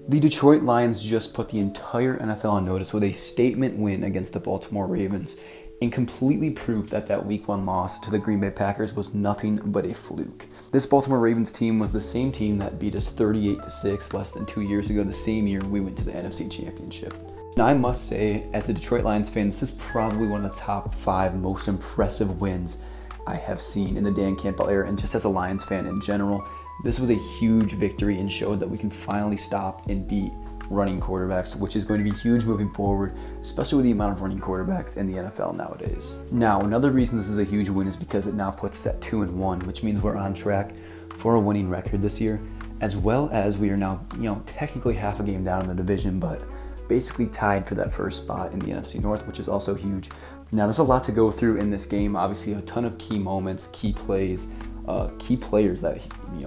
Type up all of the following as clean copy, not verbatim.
The Detroit Lions just put the entire NFL on notice with a statement win against the Baltimore Ravens and completely proved that that Week 1 loss to the Green Bay Packers was nothing but a fluke. This Baltimore Ravens team was the same team that beat us 38-6 less than 2 years ago, the same year we went to the NFC Championship. Now, I must say, as a Detroit Lions fan, this is probably one of the top 5 most impressive wins I have seen in the Dan Campbell era, and just as a Lions fan in general. This was a huge victory and showed that we can finally stop and beat running quarterbacks, which is going to be huge moving forward, especially with the amount of running quarterbacks in the NFL nowadays. Now, another reason this is a huge win is because it now puts us at 2-1, which means we're on track for a winning record this year, as well as we are now, technically half a game down in the division, but basically tied for that first spot in the NFC North, which is also huge. Now, there's a lot to go through in this game. Obviously, a ton of key moments, key plays, key players that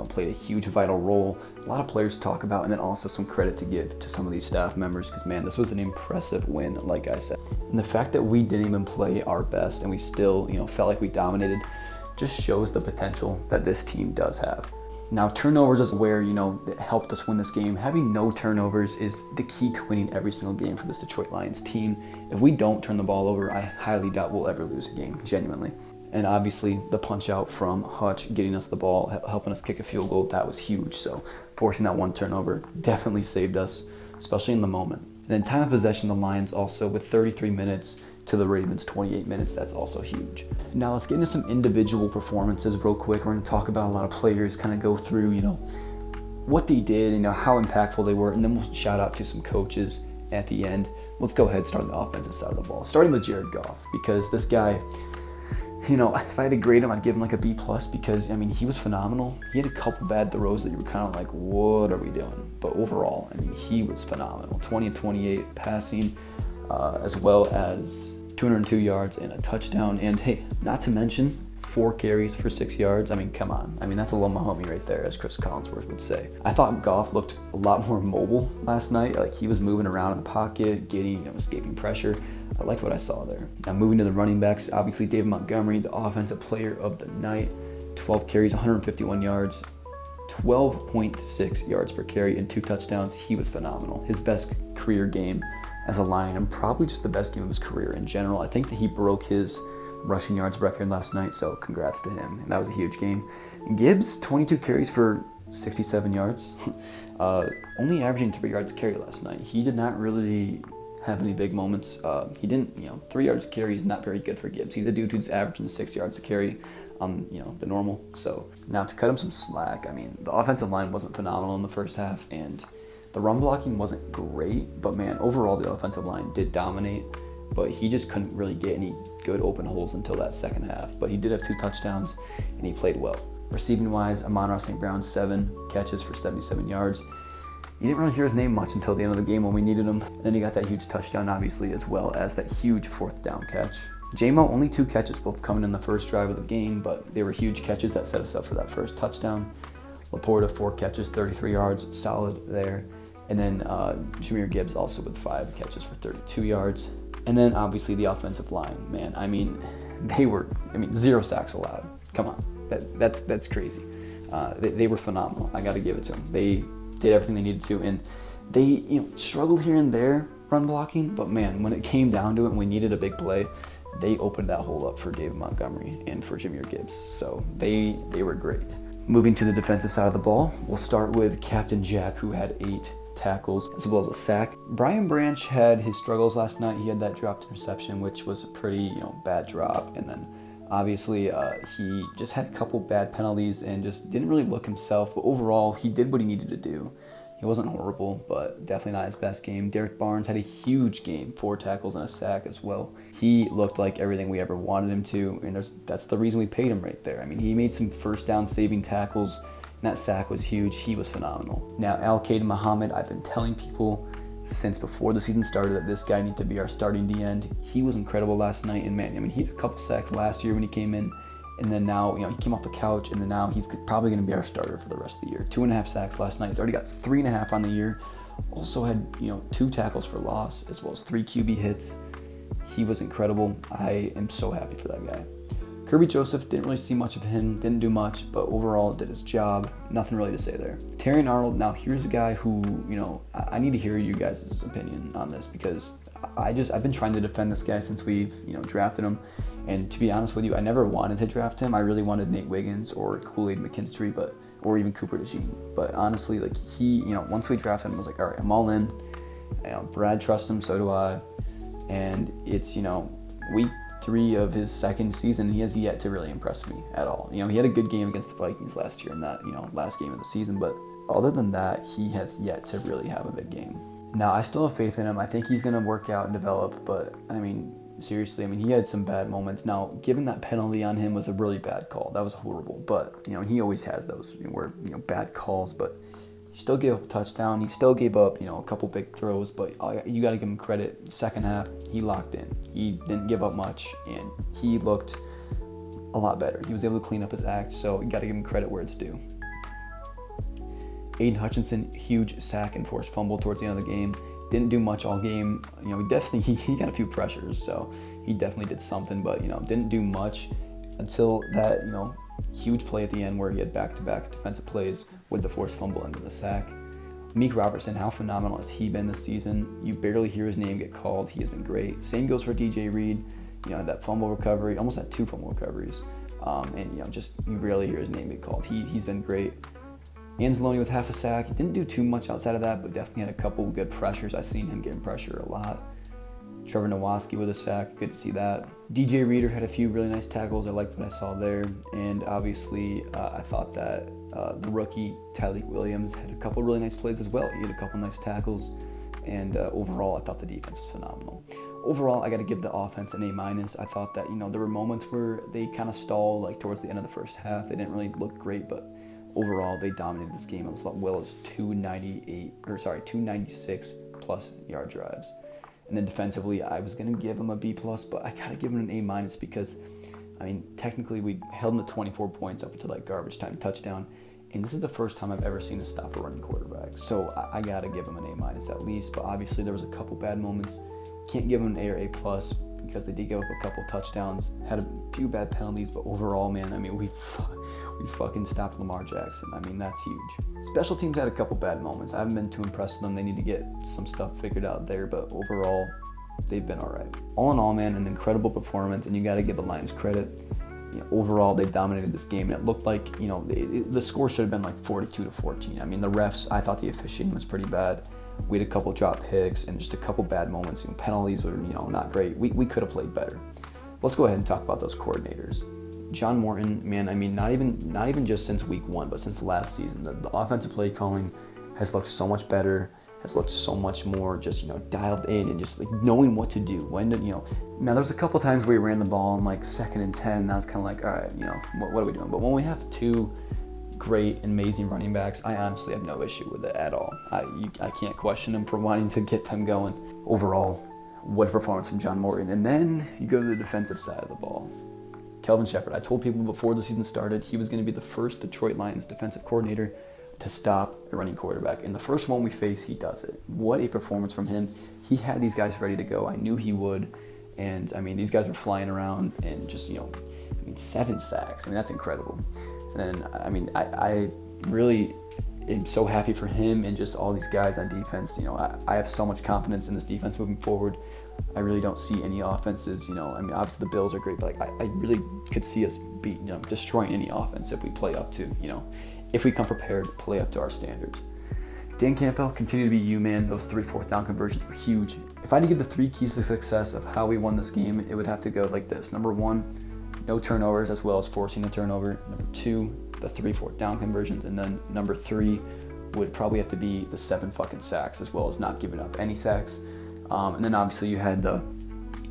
played a huge vital role. A lot of players to talk about, and then also some credit to give to some of these staff members, because man, this was an impressive win, like I said. And the fact that we didn't even play our best and we still felt like we dominated just shows the potential that this team does have. Now, turnovers is where it helped us win this game. Having no turnovers is the key to winning every single game for this Detroit Lions team. If we don't turn the ball over, I highly doubt we'll ever lose a game, genuinely. And obviously, the punch out from Hutch, getting us the ball, helping us kick a field goal, that was huge. So forcing that one turnover definitely saved us, especially in the moment. And then time of possession, the Lions also with 33 minutes to the Ravens 28 minutes. That's also huge. Now let's get into some individual performances real quick. We're going to talk about a lot of players, kind of go through, what they did, how impactful they were, and then we'll shout out to some coaches at the end. Let's go ahead and start on the offensive side of the ball, starting with Jared Goff, because this guy, if I had to grade him, I'd give him like a B+, because, he was phenomenal. He had a couple bad throws that you were kind of like, what are we doing? But overall, he was phenomenal. 20 and 28 passing, as well as 202 yards and a touchdown. And hey, not to mention 4 carries for 6 yards. Come on. that's a little homie right there, as Chris Collinsworth would say. I thought Goff looked a lot more mobile last night. Like, he was moving around in the pocket, getting, escaping pressure. I liked what I saw there. Now, moving to the running backs, obviously David Montgomery, the offensive player of the night. 12 carries, 151 yards, 12.6 yards per carry, and 2 touchdowns. He was phenomenal. His best career game as a Lion, and probably just the best game of his career in general. I think that he broke his rushing yards record last night, so congrats to him. And that was a huge game. Gibbs, 22 carries for 67 yards, only averaging 3 yards a carry last night. He did not really have any big moments. He didn't, 3 yards a carry is not very good for Gibbs. He's a dude who's averaging 6 yards a carry on, the normal. So now to cut him some slack, the offensive line wasn't phenomenal in the first half, and the run blocking wasn't great, but man, overall the offensive line did dominate, but he just couldn't really get any good open holes until that second half. But he did have 2 touchdowns, and he played well. Receiving wise, Amon-Ra St. Brown, 7 catches for 77 yards. You didn't really hear his name much until the end of the game when we needed him. And then he got that huge touchdown, obviously, as well as that huge 4th down catch. J-Mo, only 2 catches, both coming in the first drive of the game, but they were huge catches that set us up for that first touchdown. Laporta, 4 catches, 33 yards, solid there. And then Jahmyr Gibbs also with 5 catches for 32 yards. And then obviously the offensive line, man. They were, 0 sacks allowed. Come on, that's crazy. They were phenomenal. I got to give it to them. They did everything they needed to, and they struggled here and there run blocking. But man, when it came down to it, and we needed a big play, they opened that hole up for David Montgomery and for Jahmyr Gibbs. So they were great. Moving to the defensive side of the ball, we'll start with Captain Jack, who had 8 tackles as well as a sack. Brian Branch had his struggles last night. He had that dropped interception, which was a pretty bad drop, and then obviously he just had a couple bad penalties and just didn't really look himself. But overall, he did what he needed to do. He wasn't horrible, but definitely not his best game. Derek Barnes had a huge game, 4 tackles and a sack as well. He looked like everything we ever wanted him to, and that's the reason we paid him right there. He made some first down saving tackles. That sack was huge. He was phenomenal. Now, Al-Qaeda Muhammad, I've been telling people since before the season started that this guy needs to be our starting D-end. He was incredible last night, and man, he had a couple sacks last year when he came in, and then now, he came off the couch, and then now he's probably going to be our starter for the rest of the year. 2.5 sacks last night. He's already got 3.5 on the year. Also had, 2 tackles for loss, as well as 3 QB hits. He was incredible. I am so happy for that guy. Kirby Joseph, didn't really see much of him, didn't do much, but overall did his job. Nothing really to say there. Terrion Arnold, now here's a guy who, I need to hear you guys' opinion on this, because I've been trying to defend this guy since we've, drafted him. And to be honest with you, I never wanted to draft him. I really wanted Nate Wiggins or Kool-Aid McKinstry, or even Cooper DeJean. But honestly, like once we drafted him, I was like, all right, I'm all in. Brad trusts him, so do I. And it's, week 3 of his second season, he has yet to really impress me at all. He had a good game against the Vikings last year in that, last game of the season, but other than that, he has yet to really have a big game. Now, I still have faith in him. I think he's going to work out and develop, but seriously, he had some bad moments. Now, given that penalty on him was a really bad call, that was horrible, but, he always has those, bad calls, but he still gave up a touchdown. He still gave up, a couple big throws, but you got to give him credit. Second half, he locked in. He didn't give up much, and he looked a lot better. He was able to clean up his act, so you got to give him credit where it's due. Aiden Hutchinson, huge sack and forced fumble towards the end of the game. Didn't do much all game. He got a few pressures, so he definitely did something, but, didn't do much until that, huge play at the end where he had back-to-back defensive plays with the forced fumble and the sack. Meek Robertson, how phenomenal has he been this season? You barely hear his name get called. He has been great. Same goes for DJ Reed. That fumble recovery, almost had 2 fumble recoveries. Just you rarely hear his name get called. He's been great. Anzalone with half a sack. He didn't do too much outside of that, but definitely had a couple good pressures. I've seen him getting pressure a lot. Trevor Nowaski with a sack. Good to see that. DJ Reader had a few really nice tackles. I liked what I saw there. And obviously, I thought that the rookie, Tyleek Williams, had a couple really nice plays as well. He had a couple nice tackles. And overall, I thought the defense was phenomenal. Overall, I got to give the offense an A-. I thought that, there were moments where they kind of stalled, like towards the end of the first half. They didn't really look great, but overall, they dominated this game as well as 296 plus yard drives. And then defensively, I was going to give them a B+, but I got to give them an A- because, technically we held them to 24 points up until that garbage time touchdown. And this is the first time I've ever seen us stop a running quarterback. So I got to give them an A- at least. But obviously, there was a couple bad moments. Can't give them an A or A+ because they did give up a couple touchdowns, had a few bad penalties. But overall, man, we fucking stopped Lamar Jackson. That's huge. Special teams had a couple bad moments. I haven't been too impressed with them. They need to get some stuff figured out there, but overall, they've been all right. All in all, man, an incredible performance, and you got to give the Lions credit. Overall, they dominated this game, and it looked like, the score should have been like 42-14. The refs, I thought the officiating was pretty bad. We had a couple drop picks and just a couple bad moments. Penalties were, not great. We could have played better. Let's go ahead and talk about those coordinators. John Morton, man, not even just since week 1, but since last season, the offensive play calling has looked so much better, has looked so much more just, dialed in and just like knowing what to do. Now there's a couple times where we ran the ball in like 2nd and 10, and I was kind of like, all right, what are we doing? But when we have 2 great, amazing running backs, I honestly have no issue with it at all. I can't question him for wanting to get them going. Overall, what a performance from John Morton. And then you go to the defensive side of the ball. Kelvin Shepard, I told people before the season started he was going to be the first Detroit Lions defensive coordinator to stop a running quarterback. And the first one we face, he does it. What a performance from him. He had these guys ready to go. I knew he would. And, these guys were flying around and just, 7 sacks. That's incredible. And, I really am so happy for him and just all these guys on defense. I have so much confidence in this defense moving forward. I really don't see any offenses, obviously the Bills are great, but I really could see us destroying any offense if we play up to, if we come prepared to play up to our standards. Dan Campbell, continue to be you, man. Those 3 4th-down conversions were huge. If I had to give the 3 keys to success of how we won this game, it would have to go like this. Number 1, no turnovers as well as forcing a turnover. Number 2, the 3 4th-down conversions. And then number 3 would probably have to be the 7 fucking sacks as well as not giving up any sacks. And then obviously you had the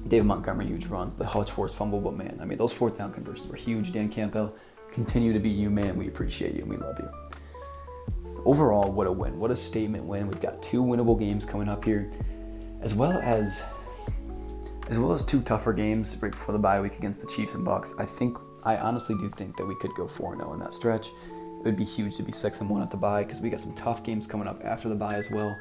David Montgomery huge runs, the Hutch forced fumble, but man, those 4th-down conversions were huge. Dan Campbell, continue to be you, man. We appreciate you and we love you. Overall, what a win. What a statement win. We've got 2 winnable games coming up here, as well as 2 tougher games right before the bye week against the Chiefs and Bucs. I honestly do think that we could go 4-0 in that stretch. It would be huge to be 6-1 at the bye because we got some tough games coming up after the bye as well.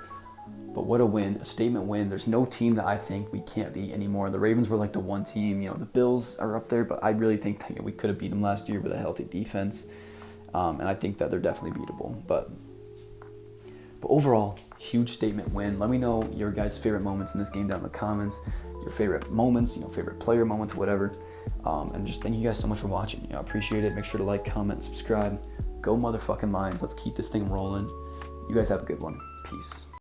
But what a win, a statement win. There's no team that I think we can't beat anymore. The Ravens were like the one team, the Bills are up there, but I really think we could have beat them last year with a healthy defense. And I think that they're definitely beatable. But overall, huge statement win. Let me know your guys' favorite moments in this game down in the comments. Your favorite moments, favorite player moments, whatever. And just thank you guys so much for watching. I appreciate it. Make sure to like, comment, subscribe. Go motherfucking Lions. Let's keep this thing rolling. You guys have a good one. Peace.